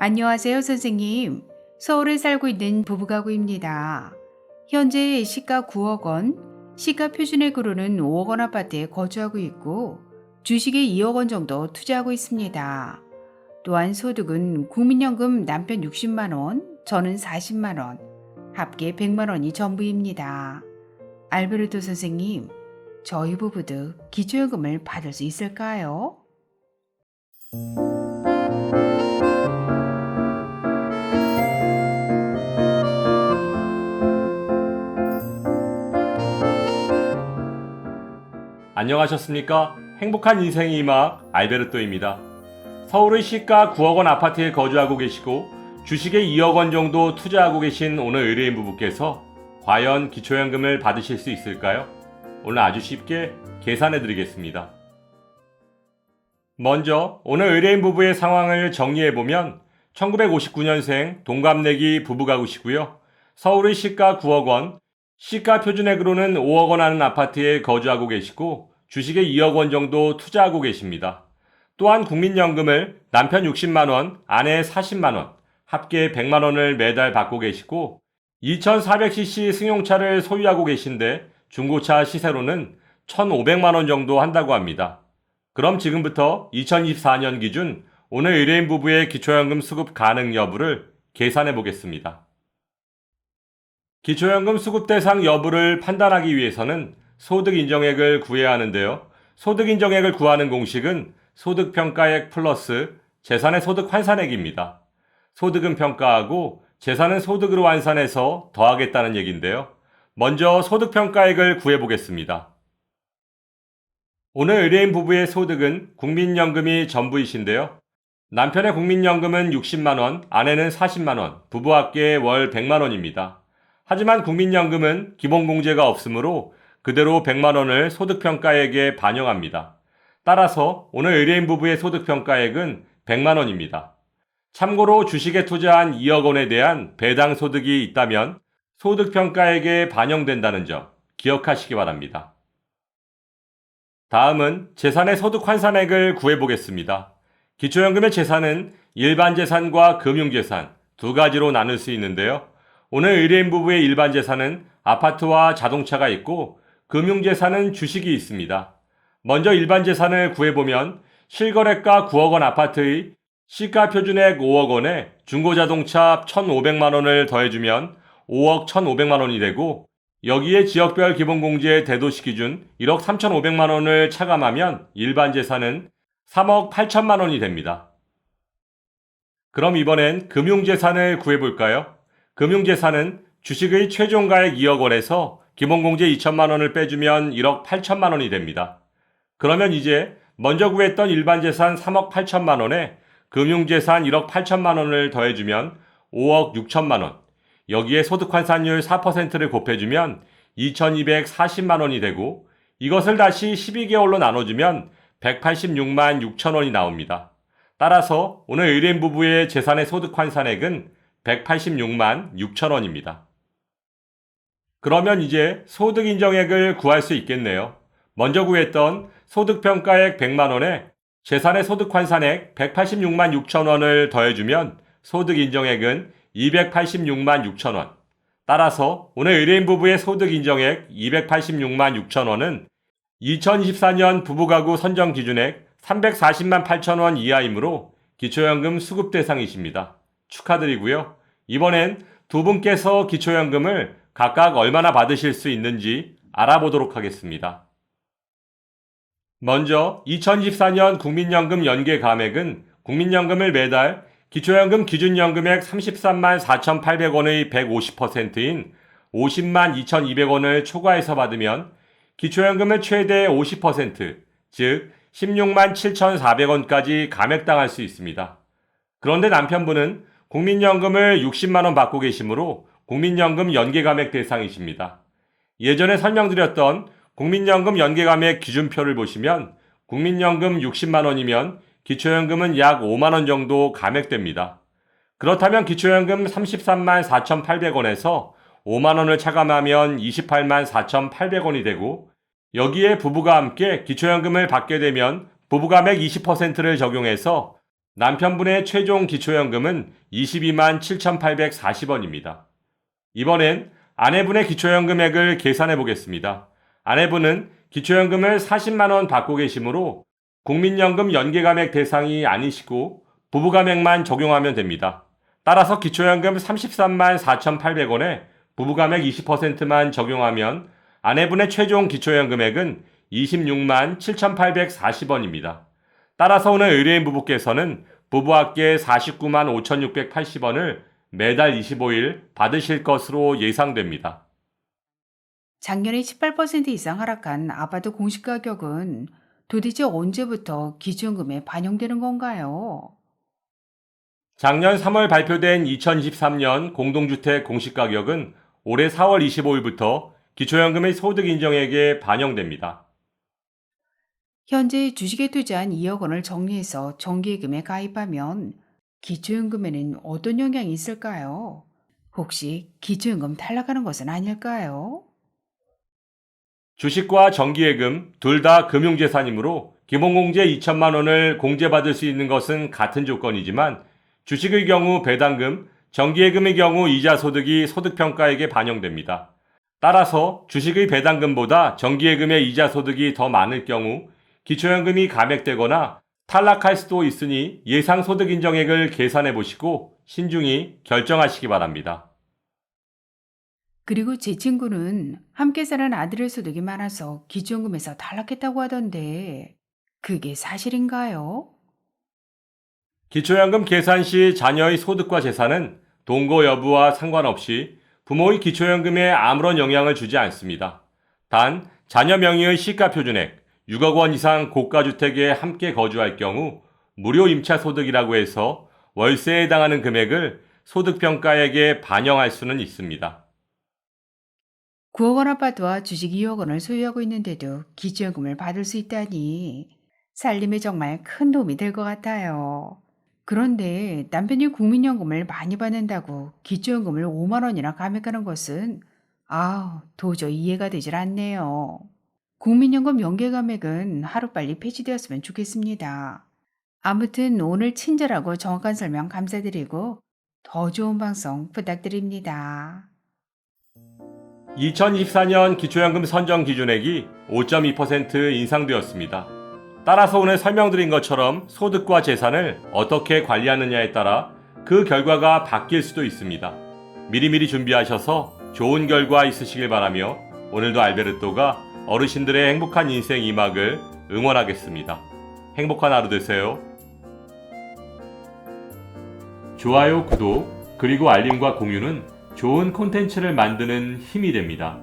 안녕하세요, 선생님. 서울에 살고 있는 부부가구입니다. 현재 시가 9억 원, 시가 표준액으로는 5억 원 아파트에 거주하고 있고, 주식에 2억 원 정도 투자하고 있습니다. 또한 소득은 국민연금 남편 60만 원, 저는 40만 원, 합계 100만 원이 전부입니다. 알베르토 선생님, 저희 부부도 기초연금을 받을 수 있을까요? 안녕하셨습니까? 행복한 인생의 이막 알베르토입니다. 서울의 시가 9억 원 아파트에 거주하고 계시고 주식에 2억 원 정도 투자하고 계신 오늘 의뢰인 부부께서 과연 기초연금을 받으실 수 있을까요? 오늘 아주 쉽게 계산해 드리겠습니다. 먼저 오늘 의뢰인 부부의 상황을 정리해 보면 1959년생 동갑내기 부부가구시고요. 서울의 시가 9억 원, 시가 표준액으로는 5억 원 하는 아파트에 거주하고 계시고 주식에 2억 원 정도 투자하고 계십니다. 또한 국민연금을 남편 60만 원, 아내 40만 원, 합계 100만 원을 매달 받고 계시고 2400cc 승용차를 소유하고 계신데 중고차 시세로는 1,500만 원 정도 한다고 합니다. 그럼 지금부터 2024년 기준 오늘 의뢰인 부부의 기초연금 수급 가능 여부를 계산해 보겠습니다. 기초연금 수급 대상 여부를 판단하기 위해서는 소득 인정액을 구해야 하는데요. 소득 인정액을 구하는 공식은 소득평가액 플러스 재산의 소득 환산액입니다. 소득은 평가하고 재산은 소득으로 환산해서 더하겠다는 얘기인데요. 먼저 소득평가액을 구해보겠습니다. 오늘 의뢰인 부부의 소득은 국민연금이 전부이신데요. 남편의 국민연금은 60만 원, 아내는 40만 원, 부부 합계 월 100만 원입니다. 하지만 국민연금은 기본공제가 없으므로 그대로 100만 원을 소득평가액에 반영합니다. 따라서 오늘 의뢰인 부부의 소득평가액은 100만 원입니다. 참고로 주식에 투자한 2억 원에 대한 배당 소득이 있다면 소득평가액에 반영된다는 점 기억하시기 바랍니다. 다음은 재산의 소득 환산액을 구해보겠습니다. 기초연금의 재산은 일반 재산과 금융재산 두 가지로 나눌 수 있는데요. 오늘 의뢰인 부부의 일반 재산은 아파트와 자동차가 있고 금융재산은 주식이 있습니다. 먼저 일반 재산을 구해보면 실거래가 9억 원 아파트의 시가 표준액 5억 원에 중고자동차 1,500만 원을 더해주면 5억 1,500만 원이 되고 여기에 지역별 기본공제 대도시 기준 1억 3,500만 원을 차감하면 일반 재산은 3억 8천만 원이 됩니다. 그럼 이번엔 금융재산을 구해볼까요? 금융재산은 주식의 최종가액 2억 원에서 기본공제 2천만 원을 빼주면 1억 8천만 원이 됩니다. 그러면 이제 먼저 구했던 일반 재산 3억 8천만 원에 금융재산 1억 8천만 원을 더해주면 5억 6천만 원, 여기에 소득환산율 4%를 곱해주면 2,240만 원이 되고 이것을 다시 12개월로 나눠주면 186만 6천 원이 나옵니다. 따라서 오늘 의뢰인 부부의 재산의 소득환산액은 186만 6천 원입니다. 그러면 이제 소득인정액을 구할 수 있겠네요. 먼저 구했던 소득평가액 100만 원에 재산의 소득환산액 186만 6천 원을 더해주면 소득인정액은 286만 6천 원. 따라서 오늘 의뢰인 부부의 소득인정액 286만 6천 원은 2024년 부부가구 선정기준액 340만 8천 원 이하이므로 기초연금 수급 대상이십니다. 축하드리고요. 이번엔 두 분께서 기초연금을 각각 얼마나 받으실 수 있는지 알아보도록 하겠습니다. 먼저 2024년 국민연금 연계 감액은 국민연금을 매달 기초연금 기준연금액 33만 4,800원의 150%인 50만 2,200원을 초과해서 받으면 기초연금을 최대 50%, 즉 16만 7,400원까지 감액당할 수 있습니다. 그런데 남편분은 국민연금을 60만 원 받고 계시므로 국민연금 연계감액 대상이십니다. 예전에 설명드렸던 국민연금 연계감액 기준표를 보시면 국민연금 60만 원이면 기초연금은 약 5만 원 정도 감액됩니다. 그렇다면 기초연금 33만 4,800원에서 5만 원을 차감하면 28만 4,800원이 되고 여기에 부부가 함께 기초연금을 받게 되면 부부감액 20%를 적용해서 남편분의 최종 기초연금은 22만 7,840원입니다. 이번엔 아내분의 기초연금액을 계산해 보겠습니다. 아내분은 기초연금을 40만 원 받고 계시므로 국민연금 연계감액 대상이 아니시고 부부감액만 적용하면 됩니다. 따라서 기초연금 33만 4,800원에 부부감액 20%만 적용하면 아내분의 최종 기초연금액은 26만 7,840원입니다. 따라서 오늘 의뢰인 부부께서는 부부합계 49만 5,680원을 매달 25일 받으실 것으로 예상됩니다. 작년에 18% 이상 하락한 아파트 공시가격은 도대체 언제부터 기준금에 반영되는 건가요? 작년 3월 발표된 2023년 공동주택 공시가격은 올해 4월 25일부터 기초연금의 소득인정액에 반영됩니다. 현재 주식에 투자한 2억 원을 정리해서 정기예금에 가입하면 기초연금에는 어떤 영향이 있을까요? 혹시 기초연금 탈락하는 것은 아닐까요? 주식과 정기예금 둘 다 금융재산이므로 기본공제 2천만 원을 공제받을 수 있는 것은 같은 조건이지만 주식의 경우 배당금, 정기예금의 경우 이자 소득이 소득평가액에 반영됩니다. 따라서 주식의 배당금보다 정기예금의 이자 소득이 더 많을 경우 기초연금이 감액되거나 탈락할 수도 있으니 예상 소득 인정액을 계산해 보시고 신중히 결정하시기 바랍니다. 그리고 제 친구는 함께 사는 아들의 소득이 많아서 기초연금에서 탈락했다고 하던데 그게 사실인가요? 기초연금 계산 시 자녀의 소득과 재산은 동거 여부와 상관없이 부모의 기초연금에 아무런 영향을 주지 않습니다. 단 자녀 명의의 시가표준액 6억 원 이상 고가주택에 함께 거주할 경우 무료 임차 소득이라고 해서 월세에 해당하는 금액을 소득평가액에 반영할 수는 있습니다. 9억 원 아파트와 주식 2억 원을 소유하고 있는데도 기초연금을 받을 수 있다니 살림에 정말 큰 도움이 될 것 같아요. 그런데 남편이 국민연금을 많이 받는다고 기초연금을 5만 원이나 감액하는 것은 도저히 이해가 되질 않네요. 국민연금 연계감액은 하루빨리 폐지되었으면 좋겠습니다. 아무튼 오늘 친절하고 정확한 설명 감사드리고 더 좋은 방송 부탁드립니다. 2024년 기초연금 선정 기준액이 5.2% 인상되었습니다. 따라서 오늘 설명드린 것처럼 소득과 재산을 어떻게 관리하느냐에 따라 그 결과가 바뀔 수도 있습니다. 미리미리 준비하셔서 좋은 결과 있으시길 바라며 오늘도 알베르토가 어르신들의 행복한 인생 2막을 응원하겠습니다. 행복한 하루 되세요. 좋아요, 구독, 그리고 알림과 공유는 좋은 콘텐츠를 만드는 힘이 됩니다.